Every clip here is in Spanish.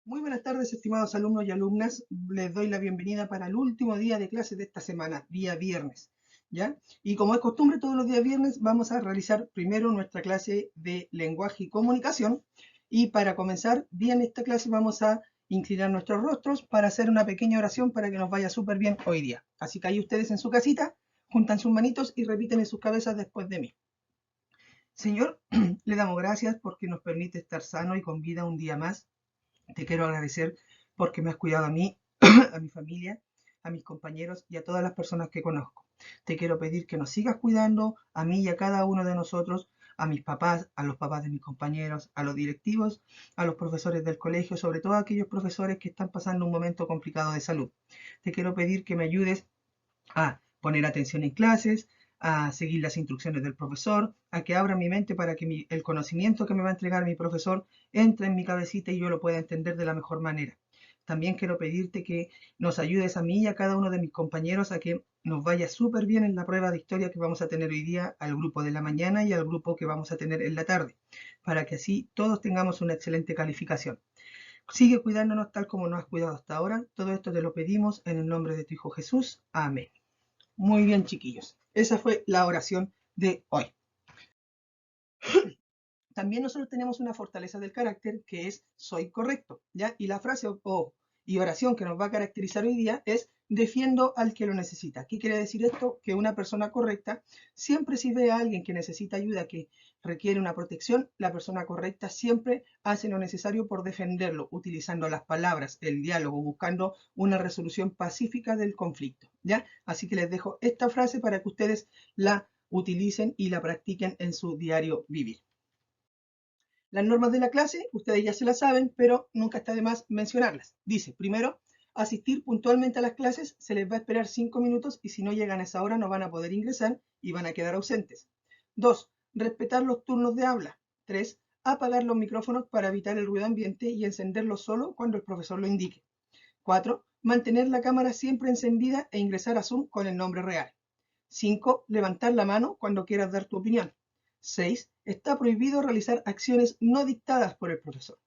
Muy buenas tardes, estimados alumnos y alumnas. Les doy la bienvenida para el último día de clases de esta semana, día viernes, ¿ya? Y como es costumbre, todos los días viernes vamos a realizar primero nuestra clase de lenguaje y comunicación. Y para comenzar bien esta clase vamos a inclinar nuestros rostros para hacer una pequeña oración para que nos vaya súper bien hoy día. Así que ahí ustedes en su casita juntan sus manitos y repiten en sus cabezas después de mí. Señor, le damos gracias porque nos permite estar sano y con vida un día más. Te quiero agradecer porque me has cuidado a mí, a mi familia, a mis compañeros y a todas las personas que conozco. Te quiero pedir que nos sigas cuidando a mí y a cada uno de nosotros, a mis papás, a los papás de mis compañeros, a los directivos, a los profesores del colegio, sobre todo a aquellos profesores que están pasando un momento complicado de salud. Te quiero pedir que me ayudes a poner atención en clases, a seguir las instrucciones del profesor, a que abra mi mente para que el conocimiento que me va a entregar mi profesor entre en mi cabecita y yo lo pueda entender de la mejor manera. También quiero pedirte que nos ayudes a mí y a cada uno de mis compañeros a que nos vaya súper bien en la prueba de historia que vamos a tener hoy día al grupo de la mañana y al grupo que vamos a tener en la tarde, para que así todos tengamos una excelente calificación. Sigue cuidándonos tal como nos has cuidado hasta ahora. Todo esto te lo pedimos en el nombre de tu Hijo Jesús. Amén. Muy bien, chiquillos. Esa fue la oración de hoy. También nosotros tenemos una fortaleza del carácter que es soy correcto, ¿ya? Y la frase y oración que nos va a caracterizar hoy día es defiendo al que lo necesita. ¿Qué quiere decir esto? Que una persona correcta, siempre si ve a alguien que necesita ayuda, que requiere una protección, la persona correcta siempre hace lo necesario por defenderlo, utilizando las palabras, el diálogo, buscando una resolución pacífica del conflicto, ¿ya? Así que les dejo esta frase para que ustedes la utilicen y la practiquen en su diario vivir. Las normas de la clase, ustedes ya se las saben, pero nunca está de más mencionarlas. Dice, primero, asistir puntualmente a las clases, se les va a esperar 5 minutos y si no llegan a esa hora no van a poder ingresar y van a quedar ausentes. 2. Respetar los turnos de habla. 3. Apagar los micrófonos para evitar el ruido ambiente y encenderlos solo cuando el profesor lo indique. 4. Mantener la cámara siempre encendida e ingresar a Zoom con el nombre real. 5. Levantar la mano cuando quieras dar tu opinión. 6. Está prohibido realizar acciones no dictadas por el profesor.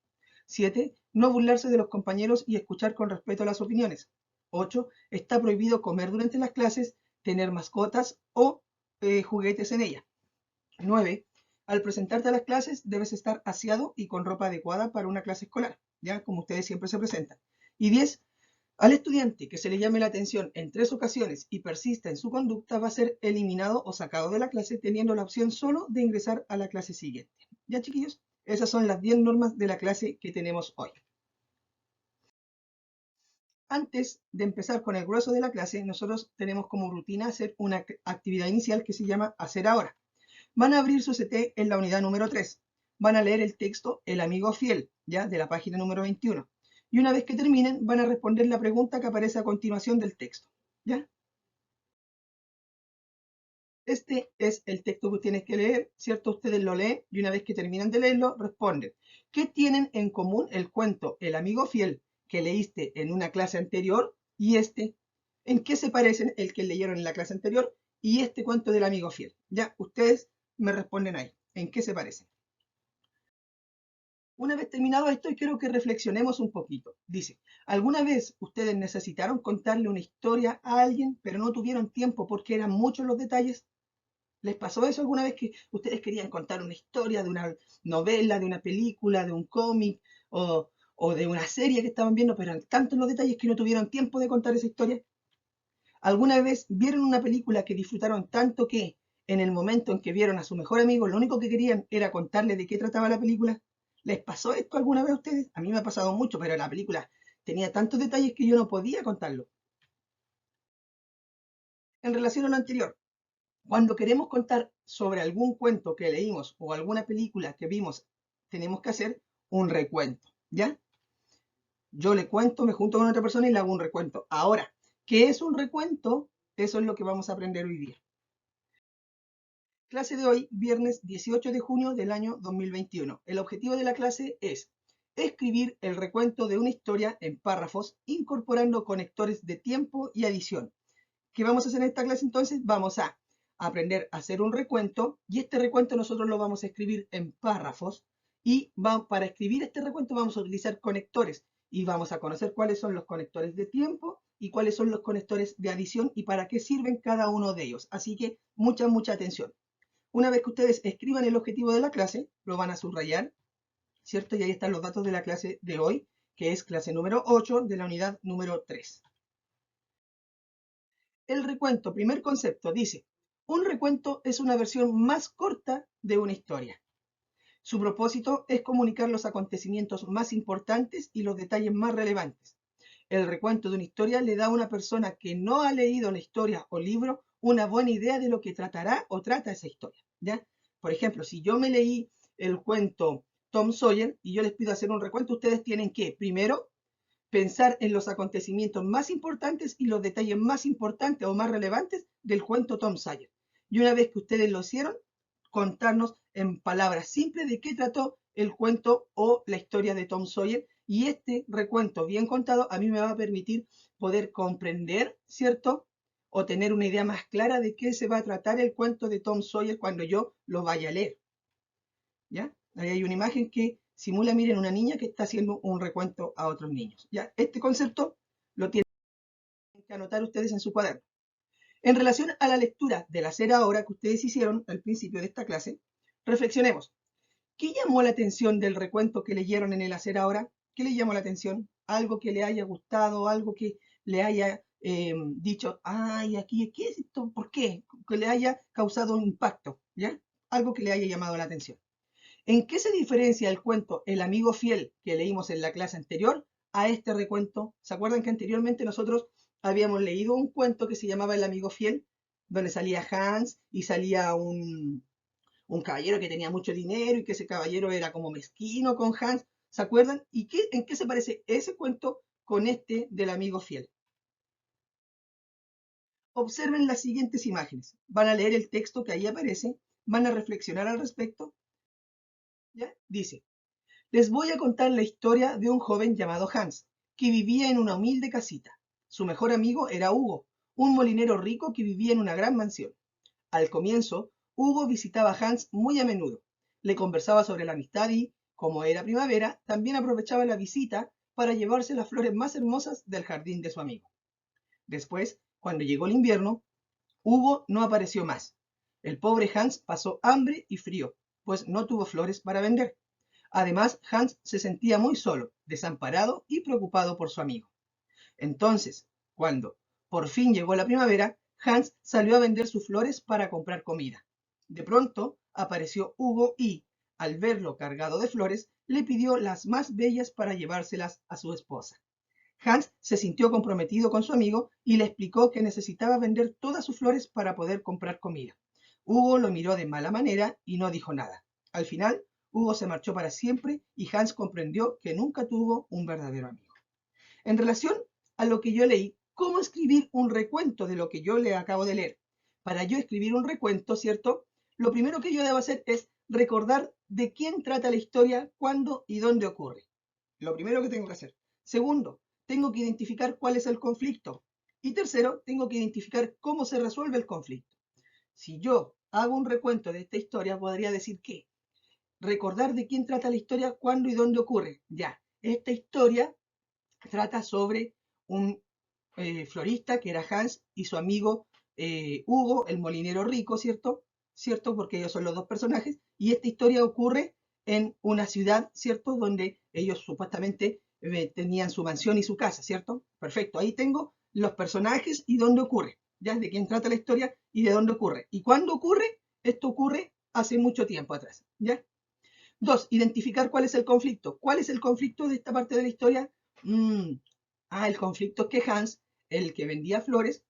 7. No burlarse de los compañeros y escuchar con respeto las opiniones. 8. Está prohibido comer durante las clases, tener mascotas o juguetes en ellas. 9. Al presentarte a las clases debes estar aseado y con ropa adecuada para una clase escolar, ya como ustedes siempre se presentan. Y 10. Al estudiante que se le llame la atención en 3 ocasiones y persista en su conducta va a ser eliminado o sacado de la clase teniendo la opción solo de ingresar a la clase siguiente. ¿Ya, chiquillos? Esas son las 10 normas de la clase que tenemos hoy. Antes de empezar con el grueso de la clase, nosotros tenemos como rutina hacer una actividad inicial que se llama hacer ahora. Van a abrir su CT en la unidad número 3. Van a leer el texto El amigo fiel, ya, de la página número 21. Y una vez que terminen, van a responder la pregunta que aparece a continuación del texto, ¿ya? Este es el texto que tienes que leer, ¿cierto? Ustedes lo leen y una vez que terminan de leerlo, responden. ¿Qué tienen en común el cuento El amigo fiel que leíste en una clase anterior y este? ¿En qué se parecen el que leyeron en la clase anterior y este cuento del amigo fiel? Ya, ustedes me responden ahí. ¿En qué se parecen? Una vez terminado esto, quiero que reflexionemos un poquito. Dice, ¿alguna vez ustedes necesitaron contarle una historia a alguien, pero no tuvieron tiempo porque eran muchos los detalles? ¿Les pasó eso alguna vez que ustedes querían contar una historia de una novela, de una película, de un cómic o de una serie que estaban viendo, pero eran tantos los detalles que no tuvieron tiempo de contar esa historia? ¿Alguna vez vieron una película que disfrutaron tanto que en el momento en que vieron a su mejor amigo, lo único que querían era contarle de qué trataba la película? ¿Les pasó esto alguna vez a ustedes? A mí me ha pasado mucho, pero la película tenía tantos detalles que yo no podía contarlo. En relación a lo anterior, cuando queremos contar sobre algún cuento que leímos o alguna película que vimos, tenemos que hacer un recuento, ¿ya? Yo le cuento, me junto con otra persona y le hago un recuento. Ahora, ¿qué es un recuento? Eso es lo que vamos a aprender hoy día. Clase de hoy, viernes 18 de junio del año 2021. El objetivo de la clase es escribir el recuento de una historia en párrafos, incorporando conectores de tiempo y adición. ¿Qué vamos a hacer en esta clase entonces? Vamos a aprender a hacer un recuento y este recuento nosotros lo vamos a escribir en párrafos y para escribir este recuento vamos a utilizar conectores y vamos a conocer cuáles son los conectores de tiempo y cuáles son los conectores de adición y para qué sirven cada uno de ellos. Así que mucha atención. Una vez que ustedes escriban el objetivo de la clase, lo van a subrayar, ¿cierto? Y ahí están los datos de la clase de hoy, que es clase número 8 de la unidad número 3. El recuento, primer concepto, dice, un recuento es una versión más corta de una historia. Su propósito es comunicar los acontecimientos más importantes y los detalles más relevantes. El recuento de una historia le da a una persona que no ha leído la historia o libro una buena idea de lo que tratará o trata esa historia, ¿ya? Por ejemplo, si yo me leí el cuento Tom Sawyer y yo les pido hacer un recuento, ustedes tienen que, primero, pensar en los acontecimientos más importantes y los detalles más importantes o más relevantes del cuento Tom Sawyer. Y una vez que ustedes lo hicieron, contarnos en palabras simples de qué trató el cuento o la historia de Tom Sawyer. Y este recuento bien contado a mí me va a permitir poder comprender, ¿cierto? O tener una idea más clara de qué se va a tratar el cuento de Tom Sawyer cuando yo lo vaya a leer. ¿Ya? Ahí hay una imagen que simula, miren, una niña que está haciendo un recuento a otros niños. ¿Ya? Este concepto lo tienen que anotar ustedes en su cuaderno. En relación a la lectura del hacer ahora que ustedes hicieron al principio de esta clase, reflexionemos. ¿Qué llamó la atención del recuento que leyeron en el hacer ahora? ¿Qué le llamó la atención? Algo que le haya gustado, algo que le haya dicho, ay, aquí, ¿qué es esto? ¿Por qué? Que le haya causado un impacto, ¿ya? Algo que le haya llamado la atención. ¿En qué se diferencia el cuento El amigo fiel que leímos en la clase anterior a este recuento? ¿Se acuerdan que anteriormente nosotros habíamos leído un cuento que se llamaba El amigo fiel, donde salía Hans y salía un caballero que tenía mucho dinero y que ese caballero era como mezquino con Hans? ¿Se acuerdan? ¿Y en qué se parece ese cuento con este del amigo fiel? Observen las siguientes imágenes. Van a leer el texto que ahí aparece, van a reflexionar al respecto. ¿Ya? Dice, les voy a contar la historia de un joven llamado Hans, que vivía en una humilde casita. Su mejor amigo era Hugo, un molinero rico que vivía en una gran mansión. Al comienzo, Hugo visitaba a Hans muy a menudo. Le conversaba sobre la amistad y, como era primavera, también aprovechaba la visita para llevarse las flores más hermosas del jardín de su amigo. Después, cuando llegó el invierno, Hugo no apareció más. El pobre Hans pasó hambre y frío, pues no tuvo flores para vender. Además, Hans se sentía muy solo, desamparado y preocupado por su amigo. Entonces, cuando por fin llegó la primavera, Hans salió a vender sus flores para comprar comida. De pronto apareció Hugo y, al verlo cargado de flores, le pidió las más bellas para llevárselas a su esposa. Hans se sintió comprometido con su amigo y le explicó que necesitaba vender todas sus flores para poder comprar comida. Hugo lo miró de mala manera y no dijo nada. Al final, Hugo se marchó para siempre y Hans comprendió que nunca tuvo un verdadero amigo. En relación a lo que yo leí, ¿cómo escribir un recuento de lo que yo le acabo de leer? Para yo escribir un recuento, ¿cierto? Lo primero que yo debo hacer es recordar de quién trata la historia, cuándo y dónde ocurre. Lo primero que tengo que hacer. Segundo, tengo que identificar cuál es el conflicto. Y tercero, tengo que identificar cómo se resuelve el conflicto. Si yo hago un recuento de esta historia, podría decir que recordar de quién trata la historia, cuándo y dónde ocurre. Ya, esta historia trata sobre un florista que era Hans y su amigo Hugo, el molinero rico, ¿cierto? ¿Cierto? Porque ellos son los dos personajes. Y esta historia ocurre en una ciudad, ¿cierto? Donde ellos supuestamente tenían su mansión y su casa, ¿cierto? Perfecto. Ahí tengo los personajes y dónde ocurre. Ya de quién trata la historia y de dónde ocurre. ¿Y cuándo ocurre? Esto ocurre hace mucho tiempo atrás, ¿ya? Dos, identificar cuál es el conflicto. ¿Cuál es el conflicto de esta parte de la historia? Mm, el conflicto es que Hans, el que vendía flores,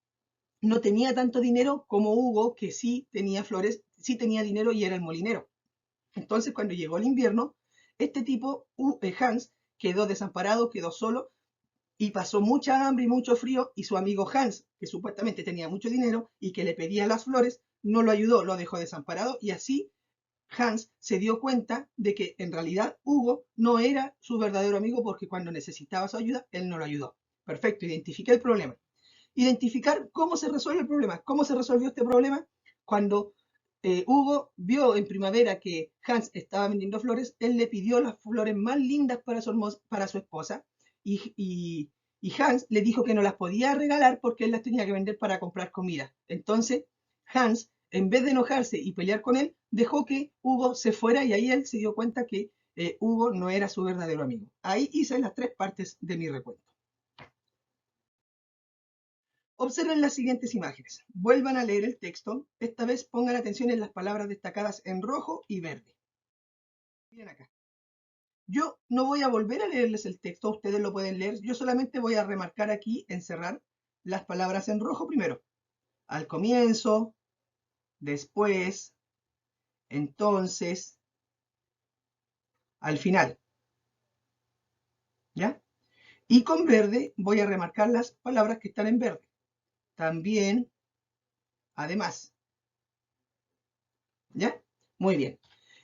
no tenía tanto dinero como Hugo, que sí tenía flores, sí tenía dinero y era el molinero. Entonces, cuando llegó el invierno, este tipo, Hans, quedó desamparado, quedó solo y pasó mucha hambre y mucho frío y su amigo Hans, que supuestamente tenía mucho dinero y que le pedía las flores, no lo ayudó, lo dejó desamparado y así Hans se dio cuenta de que en realidad Hugo no era su verdadero amigo porque cuando necesitaba su ayuda, él no lo ayudó. Perfecto, identifiqué el problema. Identificar cómo se resuelve el problema. ¿Cómo se resolvió este problema? Cuando Hugo vio en primavera que Hans estaba vendiendo flores, él le pidió las flores más lindas para su esposa y Hans le dijo que no las podía regalar porque él las tenía que vender para comprar comida. Entonces, Hans, en vez de enojarse y pelear con él, dejó que Hugo se fuera y ahí él se dio cuenta que Hugo no era su verdadero amigo. Ahí hice las 3 partes de mi recuento. Observen las siguientes imágenes. Vuelvan a leer el texto. Esta vez pongan atención en las palabras destacadas en rojo y verde. Miren acá. Yo no voy a volver a leerles el texto, ustedes lo pueden leer. Yo solamente voy a remarcar aquí, encerrar las palabras en rojo primero. Al comienzo, después, entonces, al final. ¿Ya? Y con verde voy a remarcar las palabras que están en verde. También, además. ¿Ya? Muy bien.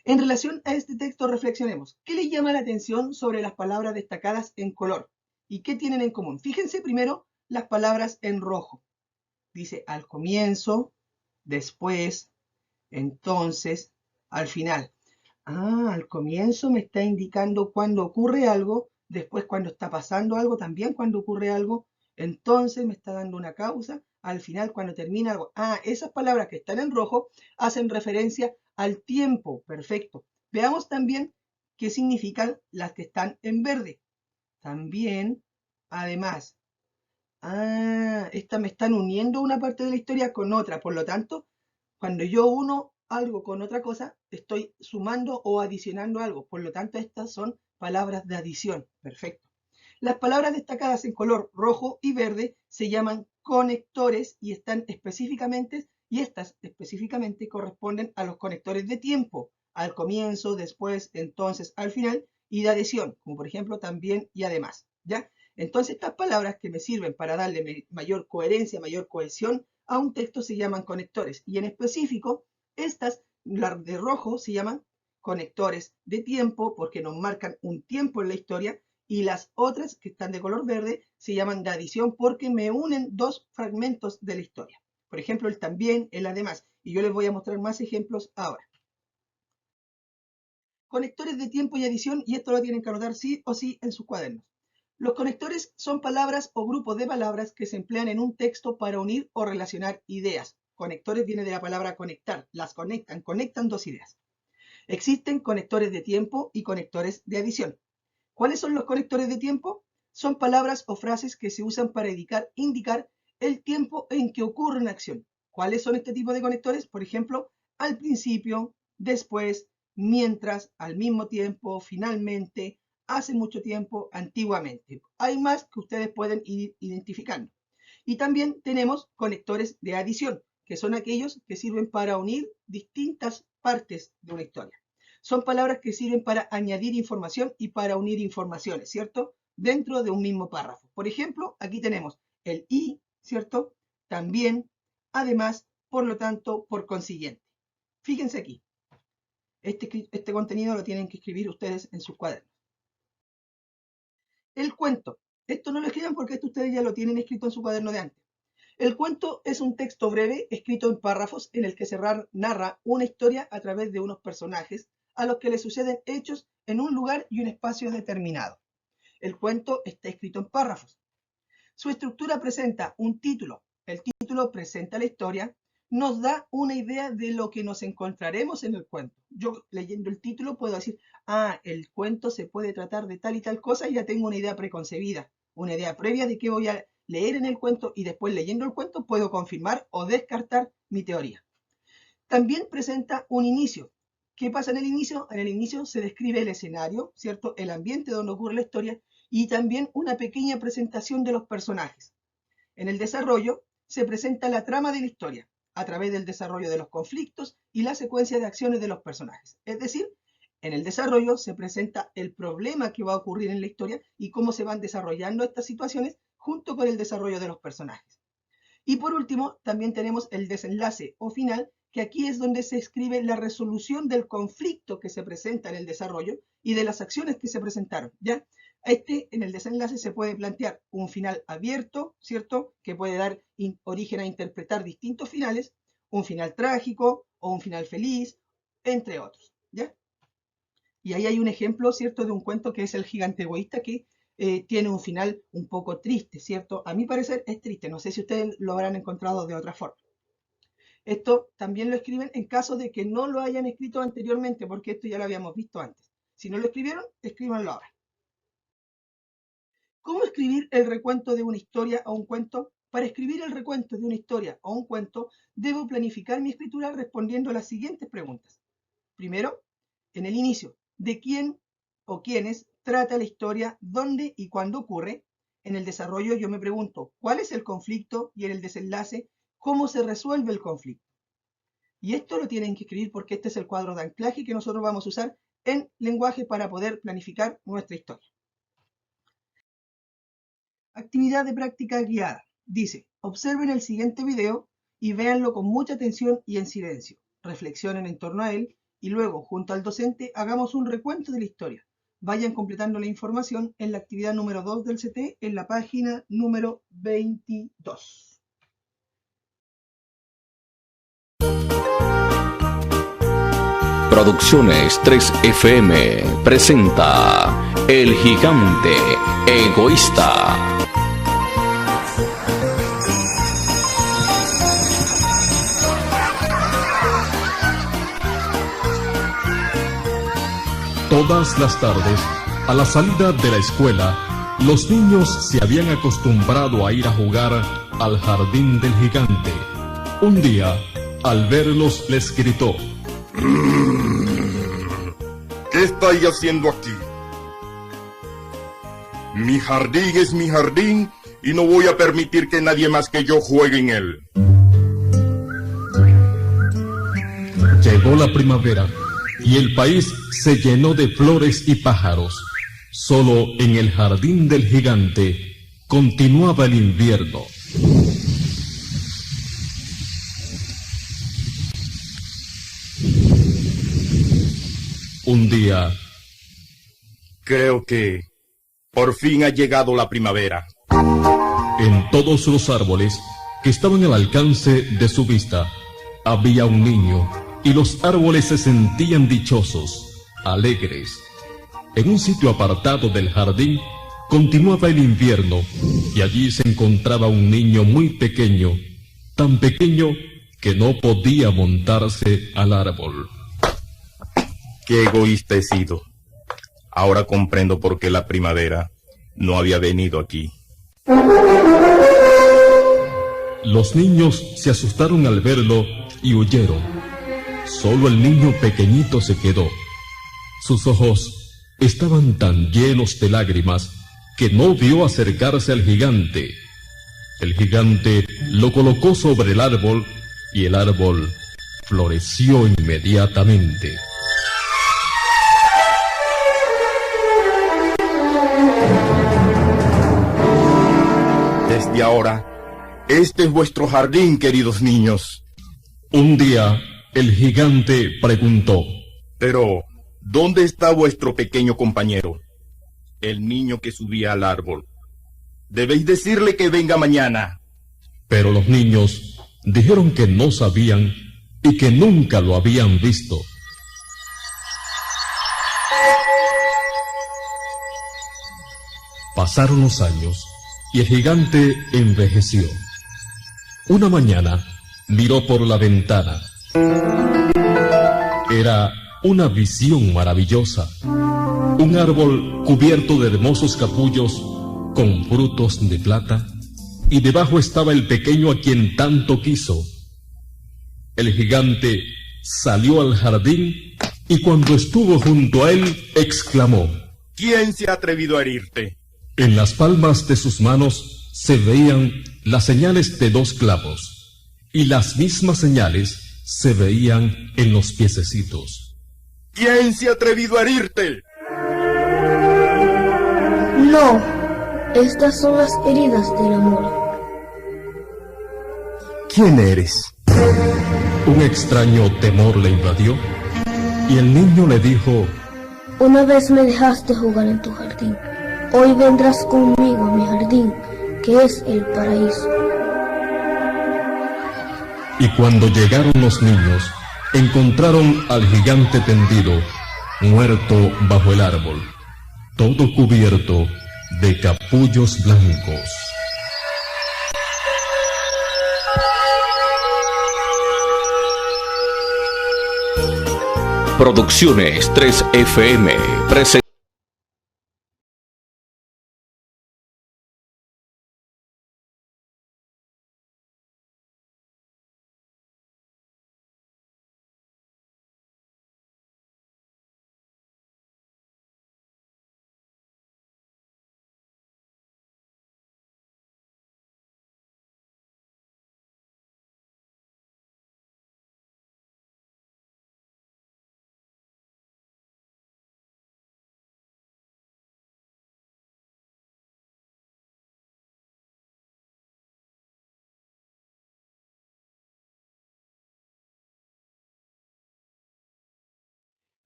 En relación a este texto reflexionemos. ¿Qué les llama la atención sobre las palabras destacadas en color? ¿Y qué tienen en común? Fíjense primero las palabras en rojo. Dice al comienzo, después, entonces, al final. Ah, al comienzo me está indicando cuando ocurre algo, después cuando está pasando algo, también cuando ocurre algo, entonces me está dando una causa, al final cuando termina algo. Ah, esas palabras que están en rojo hacen referencia al tiempo, perfecto. Veamos también qué significan las que están en verde. También, además, estas me están uniendo una parte de la historia con otra, por lo tanto, cuando yo uno algo con otra cosa, estoy sumando o adicionando algo. Por lo tanto, estas son palabras de adición. Perfecto. Las palabras destacadas en color rojo y verde se llaman conectores y estas específicamente corresponden a los conectores de tiempo, al comienzo, después, entonces, al final, y de adición, como por ejemplo también y además. ¿Ya? Entonces, estas palabras que me sirven para darle mayor coherencia, mayor cohesión a un texto se llaman conectores. Y en específico, estas, las de rojo, se llaman conectores de tiempo porque nos marcan un tiempo en la historia y las otras que están de color verde se llaman de adición porque me unen dos fragmentos de la historia. Por ejemplo, el también, el además. Y yo les voy a mostrar más ejemplos ahora. Conectores de tiempo y adición, y esto lo tienen que anotar sí o sí en sus cuadernos. Los conectores son palabras o grupos de palabras que se emplean en un texto para unir o relacionar ideas. Conectores viene de la palabra conectar, las conectan dos ideas. Existen conectores de tiempo y conectores de adición. ¿Cuáles son los conectores de tiempo? Son palabras o frases que se usan para indicar el tiempo en que ocurre una acción. ¿Cuáles son este tipo de conectores? Por ejemplo, al principio, después, mientras, al mismo tiempo, finalmente, hace mucho tiempo, antiguamente. Hay más que ustedes pueden ir identificando. Y también tenemos conectores de adición, que son aquellos que sirven para unir distintas partes de una historia. Son palabras que sirven para añadir información y para unir informaciones, ¿cierto? Dentro de un mismo párrafo. Por ejemplo, aquí tenemos el y, ¿cierto? También, además, por lo tanto, por consiguiente. Fíjense aquí. Este contenido lo tienen que escribir ustedes en sus cuadernos. El cuento. Esto no lo escriban porque esto ustedes ya lo tienen escrito en su cuaderno de antes. El cuento es un texto breve escrito en párrafos en el que se narra una historia a través de unos personajes a los que le suceden hechos en un lugar y un espacio determinado. El cuento está escrito en párrafos. Su estructura presenta un título. El título presenta la historia, nos da una idea de lo que nos encontraremos en el cuento. Yo leyendo el título puedo decir, el cuento se puede tratar de tal y tal cosa y ya tengo una idea preconcebida, una idea previa de qué voy a leer en el cuento y después leyendo el cuento puedo confirmar o descartar mi teoría. También presenta un inicio. ¿Qué pasa en el inicio? En el inicio se describe el escenario, ¿cierto? El ambiente donde ocurre la historia y también una pequeña presentación de los personajes. En el desarrollo se presenta la trama de la historia a través del desarrollo de los conflictos y la secuencia de acciones de los personajes. Es decir, en el desarrollo se presenta el problema que va a ocurrir en la historia y cómo se van desarrollando estas situaciones junto con el desarrollo de los personajes. Y por último, también tenemos el desenlace o final, que aquí es donde se escribe la resolución del conflicto que se presenta en el desarrollo y de las acciones que se presentaron, ¿ya? En el desenlace se puede plantear un final abierto, ¿cierto? Que puede dar origen a interpretar distintos finales, un final trágico o un final feliz, entre otros, ¿ya? Y ahí hay un ejemplo, ¿cierto? De un cuento que es El gigante egoísta, que tiene un final un poco triste, ¿cierto? A mi parecer es triste, no sé si ustedes lo habrán encontrado de otra forma. Esto también lo escriben en caso de que no lo hayan escrito anteriormente, porque esto ya lo habíamos visto antes. Si no lo escribieron, escríbanlo ahora. ¿Cómo escribir el recuento de una historia o un cuento? Para escribir el recuento de una historia o un cuento, debo planificar mi escritura respondiendo a las siguientes preguntas. Primero, en el inicio, ¿de quién o quiénes trata la historia, dónde y cuándo ocurre? En el desarrollo yo me pregunto, ¿cuál es el conflicto? Y en el desenlace, ¿cómo se resuelve el conflicto? Y esto lo tienen que escribir porque este es el cuadro de anclaje que nosotros vamos a usar en lenguaje para poder planificar nuestra historia. Actividad de práctica guiada. Dice, observen el siguiente video y véanlo con mucha atención y en silencio. Reflexionen en torno a él y luego, junto al docente, hagamos un recuento de la historia. Vayan completando la información en la actividad número 2 del CT en la página número 22. Producciones 3FM presenta El Gigante Egoísta. Todas las tardes, a la salida de la escuela, los niños se habían acostumbrado a ir a jugar al jardín del gigante. Un día, al verlos, les gritó: ¿Qué estáis haciendo aquí? Mi jardín es mi jardín y no voy a permitir que nadie más que yo juegue en él. Llegó la primavera y el país se llenó de flores y pájaros. Solo en el jardín del gigante continuaba el invierno. Un día, creo que por fin ha llegado la primavera. En todos los árboles que estaban al alcance de su vista, había un niño, y los árboles se sentían dichosos, alegres. En un sitio apartado del jardín, continuaba el invierno, y allí se encontraba un niño muy pequeño, tan pequeño que no podía montarse al árbol. Qué egoísta he sido. Ahora comprendo por qué la primavera no había venido aquí. Los niños se asustaron al verlo y huyeron. Solo el niño pequeñito se quedó. Sus ojos estaban tan llenos de lágrimas que no vio acercarse al gigante. El gigante lo colocó sobre el árbol y el árbol floreció inmediatamente. Desde ahora, este es vuestro jardín, queridos niños. Un día, el gigante preguntó: Pero, ¿dónde está vuestro pequeño compañero? El niño que subía al árbol. Debéis decirle que venga mañana. Pero los niños dijeron que no sabían y que nunca lo habían visto. Pasaron los años y el gigante envejeció. Una mañana miró por la ventana. Era una visión maravillosa. Un árbol cubierto de hermosos capullos con frutos de plata, y debajo estaba el pequeño a quien tanto quiso. El gigante salió al jardín y cuando estuvo junto a él exclamó: ¿Quién se ha atrevido a herirte? En las palmas de sus manos se veían las señales de 2 clavos, y las mismas señales se veían en los piececitos. ¿Quién se ha atrevido a herirte? No, estas son las heridas del amor. ¿Quién eres? Un extraño temor le invadió, y el niño le dijo: Una vez me dejaste jugar en tu jardín. Hoy vendrás conmigo a mi jardín, que es el paraíso. Y cuando llegaron los niños, encontraron al gigante tendido, muerto bajo el árbol, todo cubierto de Capullos Blancos. Producciones 3FM presenta.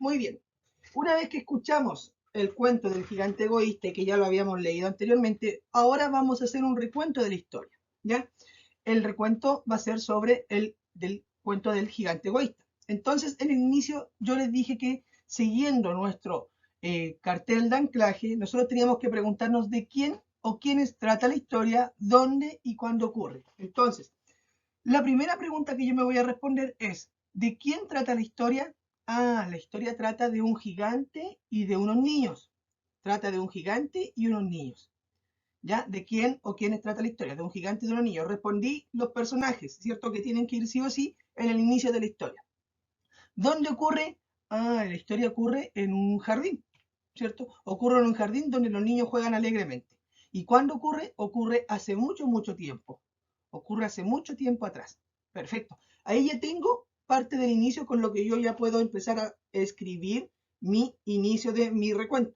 Muy bien. Una vez que escuchamos el cuento del gigante egoísta, que ya lo habíamos leído anteriormente, ahora vamos a hacer un recuento de la historia, ¿ya? El recuento va a ser sobre el del cuento del gigante egoísta. Entonces, en el inicio yo les dije que siguiendo nuestro cartel de anclaje, nosotros teníamos que preguntarnos de quién o quiénes trata la historia, dónde y cuándo ocurre. Entonces, la primera pregunta que yo me voy a responder es, ¿de quién trata la historia? Ah, la historia trata de un gigante y de unos niños. Trata de un gigante y unos niños. ¿Ya? ¿De quién o quiénes trata la historia? De un gigante y de unos niños. Respondí los personajes, ¿cierto? Que tienen que ir sí o sí en el inicio de la historia. ¿Dónde ocurre? Ah, la historia ocurre en un jardín, ¿cierto? Ocurre en un jardín donde los niños juegan alegremente. ¿Y cuándo ocurre? Ocurre hace mucho, mucho tiempo. Ocurre hace mucho tiempo atrás. Perfecto. Ahí ya tengo parte del inicio con lo que yo ya puedo empezar a escribir mi inicio de mi recuento.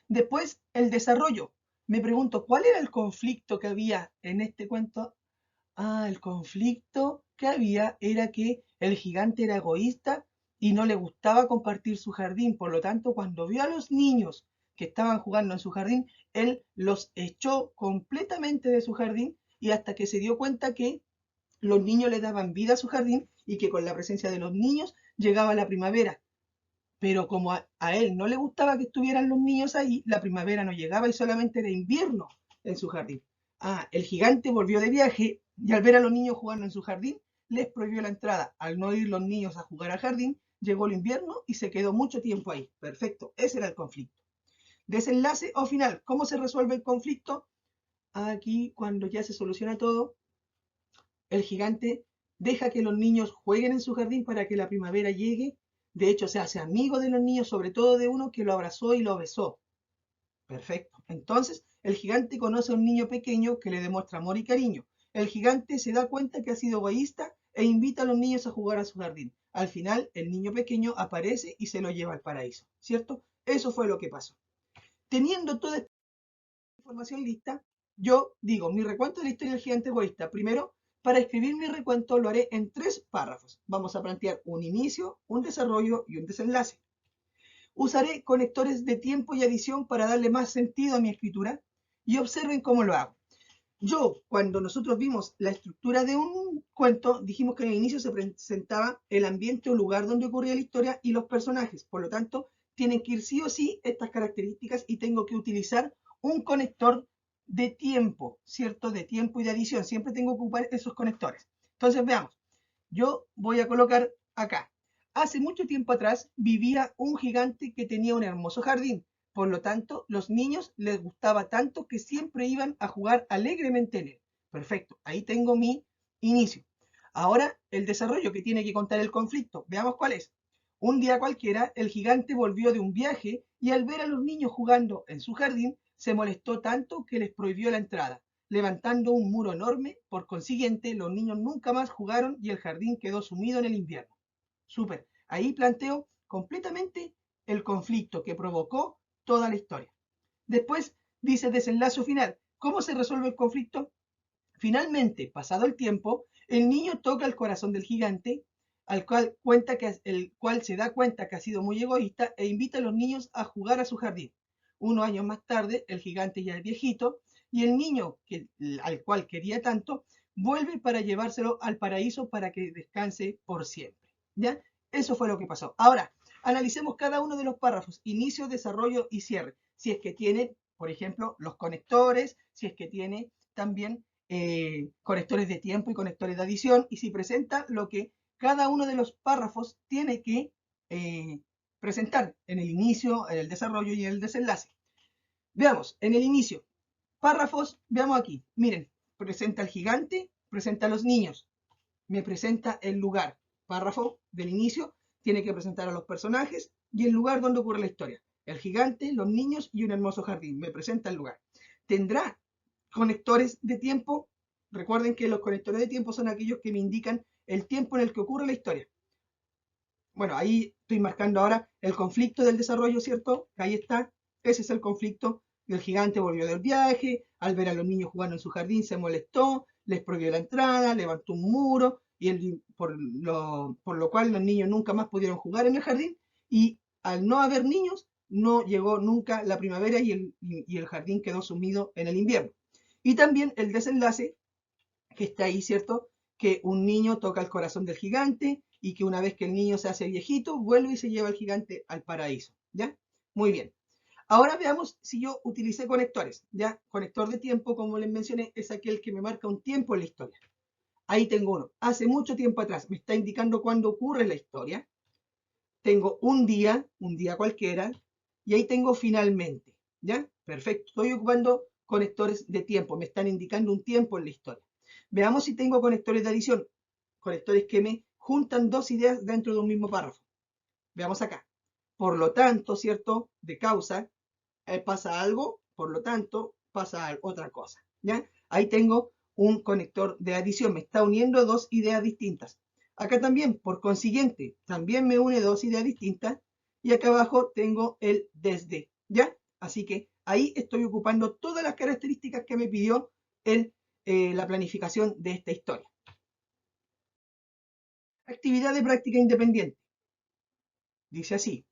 Después, el desarrollo. Me pregunto, ¿cuál era el conflicto que había en este cuento? Ah, el conflicto que había era que el gigante era egoísta y no le gustaba compartir su jardín. Por lo tanto, cuando vio a los niños que estaban jugando en su jardín, él los echó completamente de su jardín y hasta que se dio cuenta que los niños le daban vida a su jardín y que con la presencia de los niños llegaba la primavera. Pero como a él no le gustaba que estuvieran los niños ahí, la primavera no llegaba y solamente era invierno en su jardín. Ah, el gigante volvió de viaje y al ver a los niños jugando en su jardín, les prohibió la entrada. Al no ir los niños a jugar al jardín, llegó el invierno y se quedó mucho tiempo ahí. Perfecto, ese era el conflicto. Desenlace o final, ¿cómo se resuelve el conflicto? Aquí, cuando ya se soluciona todo, el gigante deja que los niños jueguen en su jardín para que la primavera llegue. De hecho, se hace amigo de los niños, sobre todo de uno que lo abrazó y lo besó. Perfecto. Entonces, el gigante conoce a un niño pequeño que le demuestra amor y cariño. El gigante se da cuenta que ha sido egoísta e invita a los niños a jugar a su jardín. Al final, el niño pequeño aparece y se lo lleva al paraíso, ¿cierto? Eso fue lo que pasó. Teniendo toda esta información lista, yo digo, mi recuento de la historia del gigante egoísta. Primero, para escribir mi recuento lo haré en 3 párrafos. Vamos a plantear un inicio, un desarrollo y un desenlace. Usaré conectores de tiempo y adición para darle más sentido a mi escritura y observen cómo lo hago. Yo, cuando nosotros vimos la estructura de un cuento, dijimos que en el inicio se presentaba el ambiente o lugar donde ocurría la historia y los personajes. Por lo tanto, tienen que ir sí o sí estas características y tengo que utilizar un conector de tiempo, ¿cierto? De tiempo y de adición. Siempre tengo que ocupar esos conectores. Entonces, veamos. Yo voy a colocar acá. Hace mucho tiempo atrás vivía un gigante que tenía un hermoso jardín. Por lo tanto, los niños les gustaba tanto que siempre iban a jugar alegremente en él. Perfecto, ahí tengo mi inicio. Ahora, el desarrollo que tiene que contar el conflicto. Veamos cuál es. Un día cualquiera, el gigante volvió de un viaje y al ver a los niños jugando en su jardín, se molestó tanto que les prohibió la entrada, levantando un muro enorme. Por consiguiente, los niños nunca más jugaron y el jardín quedó sumido en el invierno. Súper. Ahí planteo completamente el conflicto que provocó toda la historia. Después dice desenlace final. ¿Cómo se resuelve el conflicto? Finalmente, pasado el tiempo, el niño toca el corazón del gigante, el cual se da cuenta que ha sido muy egoísta e invita a los niños a jugar a su jardín. Unos años más tarde, el gigante ya es viejito y el niño al cual quería tanto vuelve para llevárselo al paraíso para que descanse por siempre. ¿Ya? Eso fue lo que pasó. Ahora, analicemos cada uno de los párrafos, inicio, desarrollo y cierre, si es que tienen por ejemplo, los conectores, si es que tiene también conectores de tiempo y conectores de adición, y si presenta lo que cada uno de los párrafos tiene que presentar en el inicio, en el desarrollo y en el desenlace. Veamos, en el inicio, párrafos, veamos aquí, miren, presenta al gigante, presenta a los niños, me presenta el lugar. Párrafo del inicio tiene que presentar a los personajes y el lugar donde ocurre la historia. El gigante, los niños y un hermoso jardín. Me presenta el lugar. ¿Tendrá conectores de tiempo? Recuerden que los conectores de tiempo son aquellos que me indican el tiempo en el que ocurre la historia. Bueno, ahí estoy marcando ahora el conflicto del desarrollo, ¿cierto? Ahí está. Ese es el conflicto. El gigante volvió del viaje, al ver a los niños jugando en su jardín se molestó, les prohibió la entrada, levantó un muro, y por lo cual los niños nunca más pudieron jugar en el jardín, y al no haber niños, no llegó nunca la primavera y el jardín quedó sumido en el invierno. Y también el desenlace, que está ahí, ¿cierto? Que un niño toca el corazón del gigante y que una vez que el niño se hace viejito, vuelve y se lleva al gigante al paraíso, ¿ya? Muy bien. Ahora veamos si yo utilicé conectores, ¿ya? Conector de tiempo, como les mencioné, es aquel que me marca un tiempo en la historia. Ahí tengo uno. Hace mucho tiempo atrás, me está indicando cuándo ocurre la historia. Tengo un día cualquiera, y ahí tengo finalmente, ¿ya? Perfecto. Estoy ocupando conectores de tiempo, me están indicando un tiempo en la historia. Veamos si tengo conectores de adición, conectores que me juntan dos ideas dentro de un mismo párrafo. Veamos acá. Por lo tanto, ¿cierto? De causa, pasa algo, por lo tanto, pasa otra cosa, ¿ya? Ahí tengo un conector de adición, me está uniendo dos ideas distintas. Acá también, por consiguiente, también me une dos ideas distintas, y acá abajo tengo el desde, ¿ya? Así que ahí estoy ocupando todas las características que me pidió la planificación de esta historia. Actividad de práctica independiente. Dice así.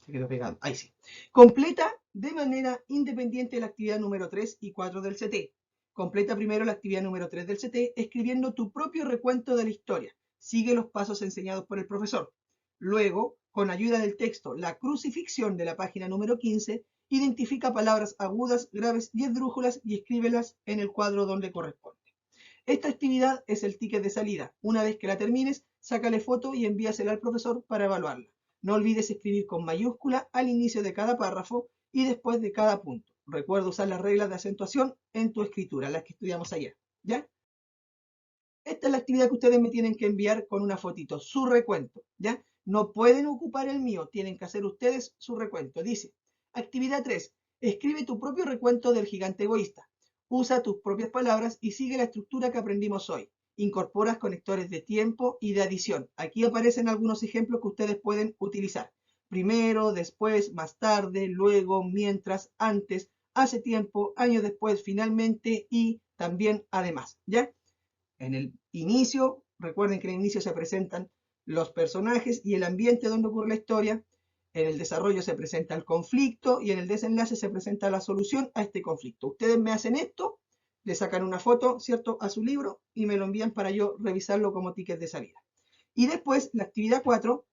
Se quedó pegado. Ahí sí. Completa de manera independiente la actividad número 3 y 4 del CT. Completa primero la actividad número 3 del CT escribiendo tu propio recuento de la historia. Sigue los pasos enseñados por el profesor. Luego, con ayuda del texto La crucifixión de la página número 15, identifica palabras agudas, graves y esdrújulas y escríbelas en el cuadro donde corresponde. Esta actividad es el ticket de salida. Una vez que la termines, sácale foto y envíasela al profesor para evaluarla. No olvides escribir con mayúscula al inicio de cada párrafo y después de cada punto. Recuerda usar las reglas de acentuación en tu escritura, las que estudiamos ayer, ¿ya? Esta es la actividad que ustedes me tienen que enviar con una fotito, su recuento, ¿ya? No pueden ocupar el mío, tienen que hacer ustedes su recuento. Dice, actividad 3, escribe tu propio recuento del gigante egoísta. Usa tus propias palabras y sigue la estructura que aprendimos hoy. Incorporas conectores de tiempo y de adición. Aquí aparecen algunos ejemplos que ustedes pueden utilizar. Primero, después, más tarde, luego, mientras, antes, hace tiempo, años después, finalmente y también además, ¿ya? En el inicio, recuerden que en el inicio se presentan los personajes y el ambiente donde ocurre la historia. En el desarrollo se presenta el conflicto y en el desenlace se presenta la solución a este conflicto. Ustedes me hacen esto, le sacan una foto, ¿cierto?, a su libro y me lo envían para yo revisarlo como ticket de salida. Y después la actividad 4,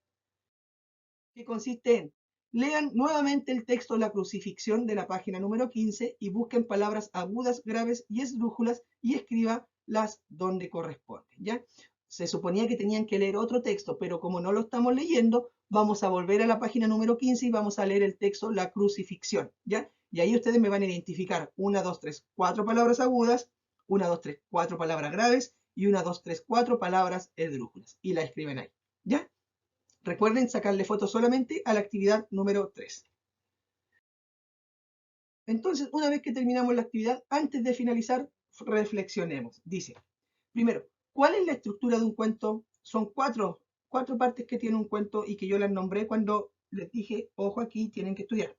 que consiste en lean nuevamente el texto La crucifixión de la página número 15 y busquen palabras agudas, graves y esdrújulas y escríbalas donde corresponde, ¿ya? Se suponía que tenían que leer otro texto, pero como no lo estamos leyendo, vamos a volver a la página número 15 y vamos a leer el texto La crucifixión, ¿ya? Y ahí ustedes me van a identificar 1, 2, 3, 4 palabras agudas, 1, 2, 3, 4 palabras graves y 1, 2, 3, 4 palabras esdrújulas. Y la escriben ahí, ¿ya? Recuerden sacarle fotos solamente a la actividad número 3. Entonces, una vez que terminamos la actividad, antes de finalizar, reflexionemos. Dice, primero, ¿cuál es la estructura de un cuento? Son cuatro partes que tiene un cuento y que yo las nombré cuando les dije, ojo aquí, tienen que estudiar.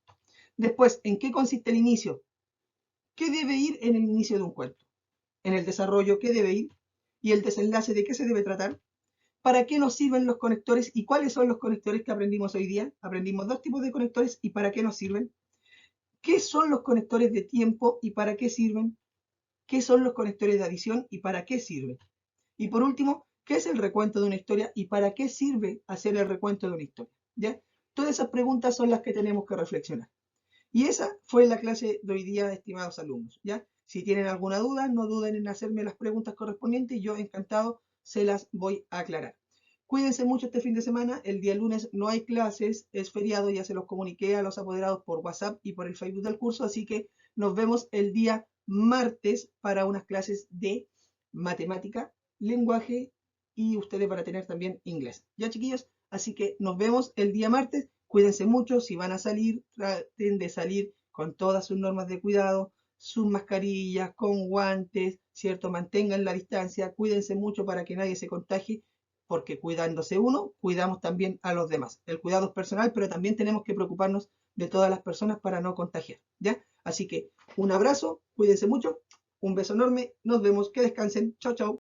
Después, ¿en qué consiste el inicio? ¿Qué debe ir en el inicio de un cuento? En el desarrollo, ¿qué debe ir? Y el desenlace, ¿de qué se debe tratar? ¿Para qué nos sirven los conectores y cuáles son los conectores que aprendimos hoy día? Aprendimos dos tipos de conectores y para qué nos sirven. ¿Qué son los conectores de tiempo y para qué sirven? ¿Qué son los conectores de adición y para qué sirven? Y por último, ¿qué es el recuento de una historia y para qué sirve hacer el recuento de una historia? ¿Ya? Todas esas preguntas son las que tenemos que reflexionar. Y esa fue la clase de hoy día, estimados alumnos, ¿ya? Si tienen alguna duda, no duden en hacerme las preguntas correspondientes y yo encantado se las voy a aclarar. Cuídense mucho este fin de semana. El día lunes no hay clases, es feriado, ya se los comuniqué a los apoderados por WhatsApp y por el Facebook del curso, así que nos vemos el día martes para unas clases de matemática, lenguaje y ustedes van a tener también inglés. ¿Ya, chiquillos? Así que nos vemos el día martes. Cuídense mucho. Si van a salir, traten de salir con todas sus normas de cuidado, sus mascarillas, con guantes, ¿cierto? Mantengan la distancia. Cuídense mucho para que nadie se contagie, porque cuidándose uno, cuidamos también a los demás. El cuidado es personal, pero también tenemos que preocuparnos de todas las personas para no contagiar, ¿ya? Así que un abrazo, cuídense mucho, un beso enorme, nos vemos, que descansen, chao, chao.